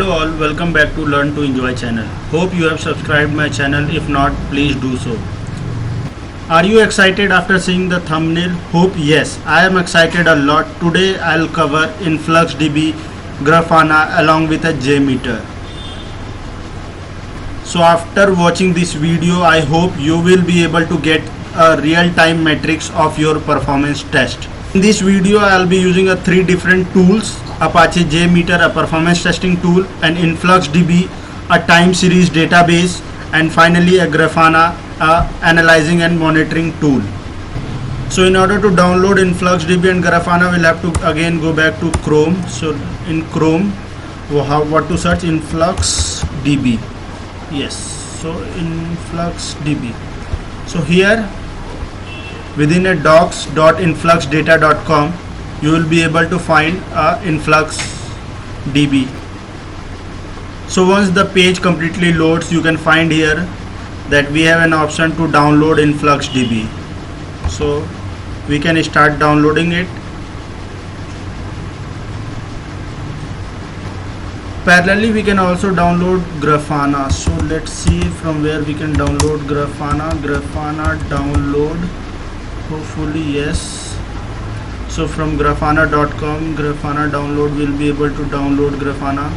Hello all, welcome back to Learn to Enjoy channel. Hope you have subscribed my channel. If not, please do so. Are you excited after seeing the thumbnail? Hope yes, I am excited a lot. Today I'll cover InfluxDB, Grafana along with a JMeter. So after watching this video, I hope you will be able to get a real-time metrics of your performance test. In this video, I'll be using three different tools: Apache JMeter, a performance testing tool, and InfluxDB, a time series database, and finally a Grafana, a analyzing and monitoring tool. So in order to download InfluxDB and Grafana, we'll have to again go back to Chrome. So in Chrome, what to search? InfluxDB. Yes, so InfluxDB. So here within a docs.influxdata.com you will be able to find a InfluxDB. So once the page completely loads, you can find here that we have an option to download InfluxDB. So we can start downloading it. Parallelly we can also download Grafana. So let's see from where we can download Grafana. Grafana download, hopefully yes. So from grafana.com, Grafana download, will be able to download Grafana.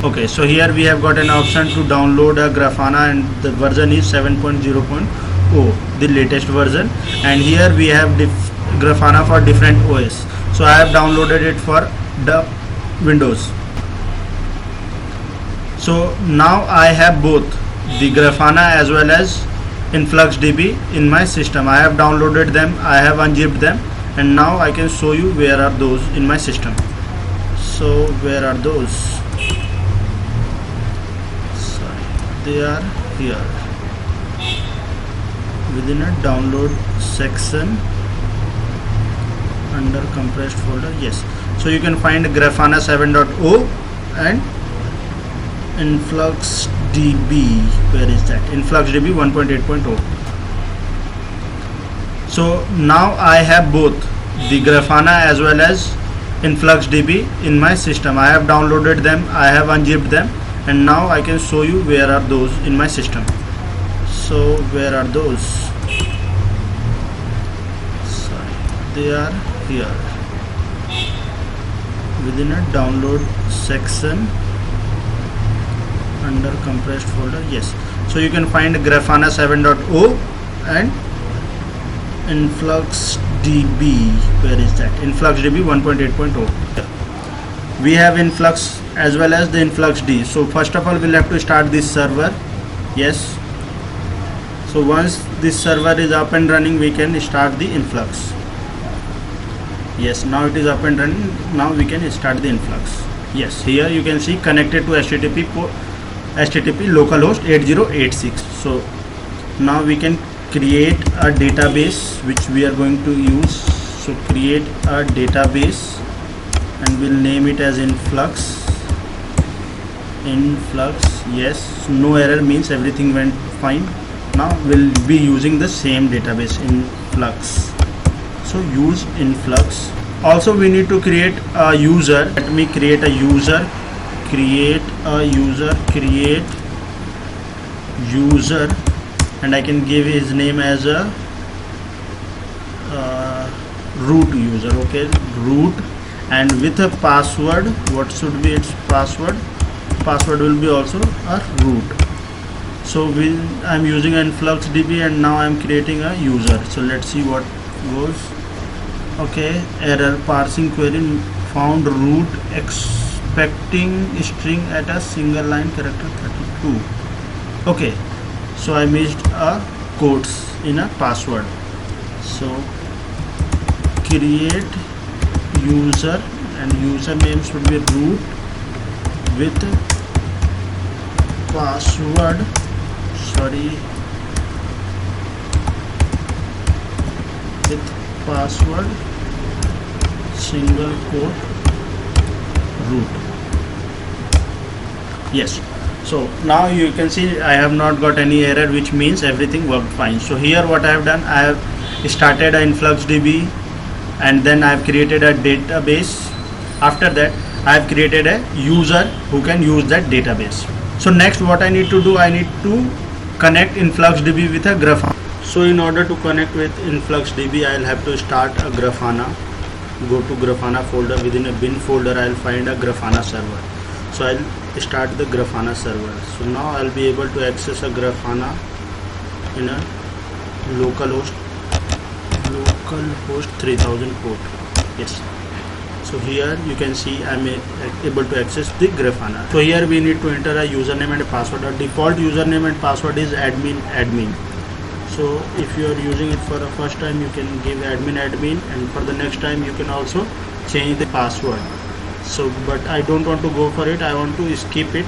Okay, so here we have got an option to download a Grafana, and the version is 7.0.0, the latest version. And here we have Grafana for different OS. So I have downloaded it for the Windows. So now I have both the Grafana as well as InfluxDB in my system. I have downloaded them, I have unzipped them, and now I can show you where are those in my system. So where are those? Sorry, they are here within a download section under compressed folder. Yes, so you can find Grafana 7.0 and InfluxDB. Where is that? InfluxDB 1.8.0. So now I have both the Grafana as well as InfluxDB in my system. I have downloaded them, I have unzipped them, and now I can show you where are those in my system. So where are those? Sorry, they are here within a download section under compressed folder. Yes, so you can find Grafana 7.0 and InfluxDB. Where is that? InfluxDB 1.8.0. We have Influx as well as the InfluxD. So first of all we'll have to start this server. Yes, so once this server is up and running, we can start the Influx. Yes, now it is up and running. Now we can start the Influx. Yes, here you can see connected to HTTP localhost 8086. So now we can create a database which we are going to use. So create a database and we'll name it as Influx. Yes, no error, means everything went fine. Now we'll be using the same database, Influx. So use Influx. Also we need to create a user. Let me create a user. Create user, and I can give his name as a root user. Okay, root, and with a password. What should be its password? Password will be also a root. So I'm using InfluxDB, and now I'm creating a user. So let's see what goes. Okay, error, parsing query found root expecting string at a single line character 32. Okay, so I missed a quotes in a password. So create user, and username should be root with password. With password single quote root. Yes, so now you can see I have not got any error, which means everything worked fine. So here what I have done, I have started a InfluxDB and then I have created a database. After that I have created a user who can use that database. So next what I need to do, I need to connect InfluxDB with a Grafana. So in order to connect with InfluxDB, I'll have to start a Grafana. Go to Grafana folder. Within a bin folder, I'll find a Grafana server. So I'll start the Grafana server. So now I'll be able to access a Grafana in a localhost 3000 port. Yes. So here you can see I'm able to access the Grafana. So here we need to enter a username and a password. Our default username and password is admin. So if you are using it for the first time, you can give admin, and for the next time you can also change the password. So but I don't want to go for it. I want to skip it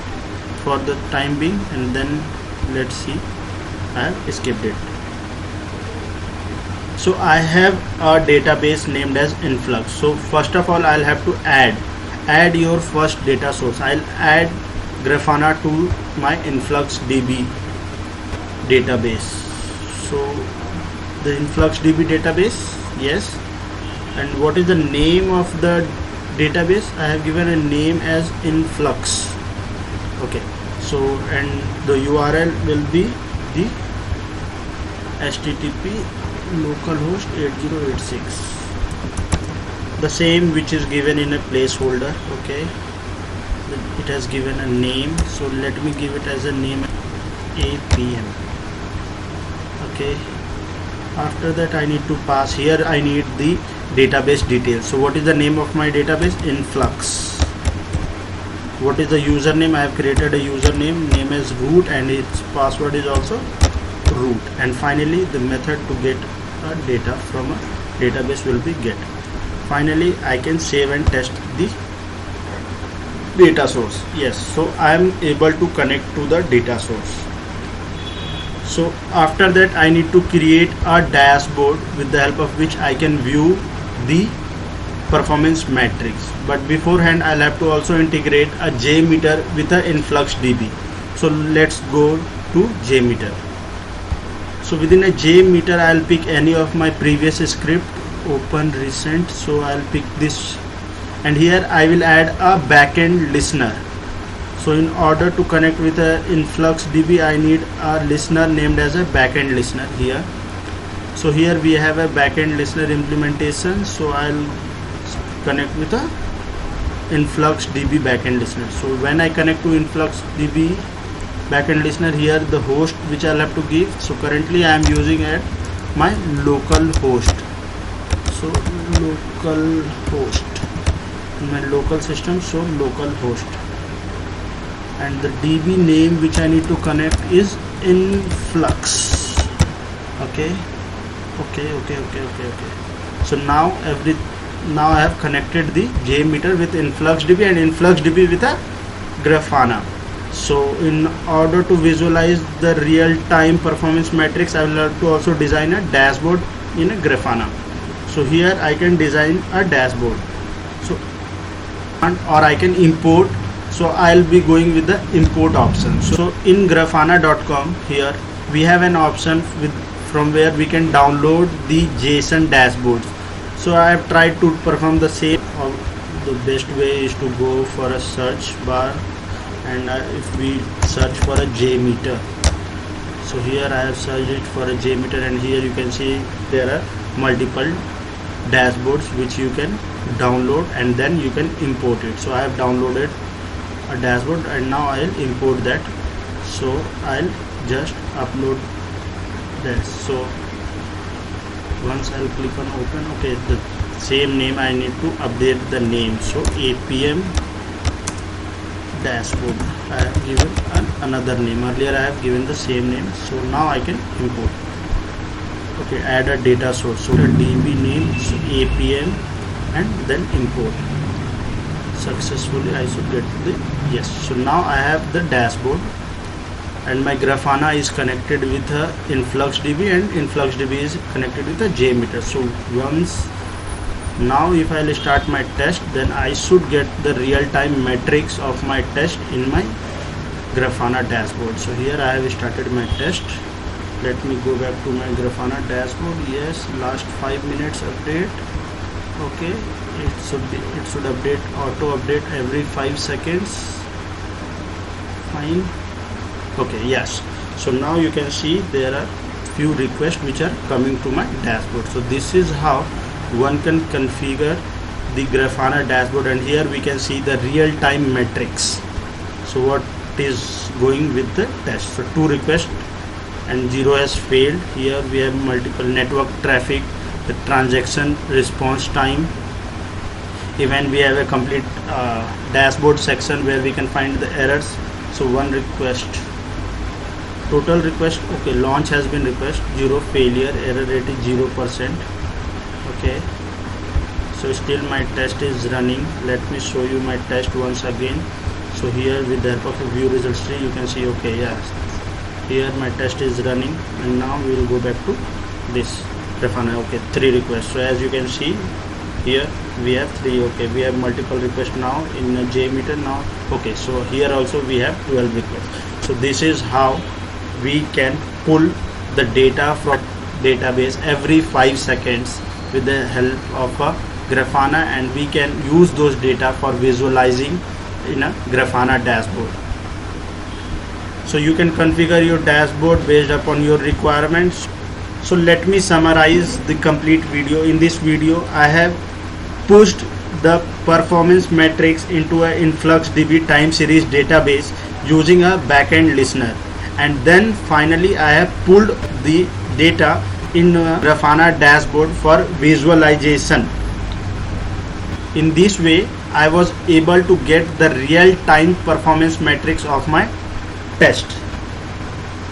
for the time being, and then let's see, I have skipped it. So I have a database named as Influx. So first of all, I'll have to add your first data source. I'll add Grafana to my InfluxDB database. So the InfluxDB database, yes. And what is the name of the database? I have given a name as Influx. Okay. So and the URL will be the HTTP localhost 8086, the same which is given in a placeholder. Okay, it has given a name, so let me give it as a name APM. Okay, after that I need to pass here, I need the database details. So what is the name of my database? Influx. What is the username? I have created a username, name as root, and its password is also root. And finally the method to get data from a database will be get. Finally I can save and test the data source. Yes, so I am able to connect to the data source. So after that I need to create a dashboard with the help of which I can view the performance metrics. But beforehand I'll have to also integrate a JMeter with a InfluxDB. So let's go to JMeter. So within a JMeter I'll pick any of my previous script, open recent. So I'll pick this, and here I will add a backend listener. So in order to connect with a InfluxDB, I need a listener named as a backend listener here. So here we have a backend listener implementation. So I'll connect with a InfluxDB backend listener. So when I connect to InfluxDB backend listener, here the host which I'll have to give. So currently I am using at my local host. So local host in my local system. So local host, and the DB name which I need to connect is Influx. Okay. So now I have connected the JMeter with InfluxDB and InfluxDB with a Grafana. So in order to visualize the real-time performance metrics, I will have to also design a dashboard in a Grafana. So here I can design a dashboard. So or I can import. So I'll be going with the import option. So in grafana.com, here we have an option from where we can download the JSON dashboards. So I have tried to perform the same. The best way is to go for a search bar, and if we search for a JMeter, so here I have searched it for a JMeter, and here you can see there are multiple dashboards which you can download and then you can import it. So I have downloaded a dashboard and now I'll import that. So I'll just upload that. So once I'll click on open, okay, the same name I need to update the name. So APM dashboard, I have given another name. Earlier I have given the same name. So now I can import. Okay, add a data source. So the DB name, so APM, and then import. Successfully I should get the yes. So now I have the dashboard, and my Grafana is connected with a InfluxDB, and InfluxDB is connected with a JMeter. So once now if I'll start my test, then I should get the real-time metrics of my test in my Grafana dashboard. So here I have started my test. Let me go back to my Grafana dashboard. Yes, last 5 minutes update. Okay, it should update, auto update every 5 seconds. Fine. Okay, yes. So now you can see there are few requests which are coming to my dashboard. So this is how one can configure the Grafana dashboard, and here we can see the real-time metrics. So what is going with the test? So 2 requests and 0 has failed. Here we have multiple network traffic, the transaction response time. Even we have a complete dashboard section where we can find the errors. So 1 request, total request, okay, launch has been request, 0 failure, error rate is 0%. Okay, so still my test is running. Let me show you my test once again. So here with the help of a view results tree, you can see, okay, yes, here my test is running. And now we will go back to this Grafana. Okay, 3 requests. So as you can see here we have 3. Okay, we have multiple requests now in JMeter now. Okay, so here also we have 12 requests. So this is how we can pull the data from database every 5 seconds with the help of a Grafana, and we can use those data for visualizing in a Grafana dashboard. So you can configure your dashboard based upon your requirements. So let me summarize the complete video. In this video I have pushed the performance metrics into a InfluxDB time series database using a backend listener, and then finally I have pulled the data in a Grafana dashboard for visualization. In this way I was able to get the real-time performance metrics of my test.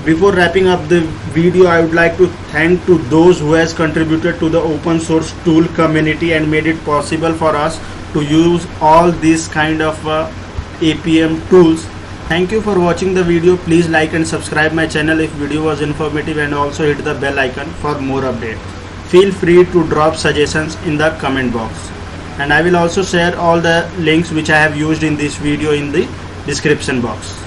Before wrapping up the video, I would like to thank to those who has contributed to the open source tool community and made it possible for us to use all these kind of APM tools. Thank you for watching the video. Please like and subscribe my channel if video was informative, and also hit the bell icon for more updates. Feel free to drop suggestions in the comment box, and I will also share all the links which I have used in this video in the description box.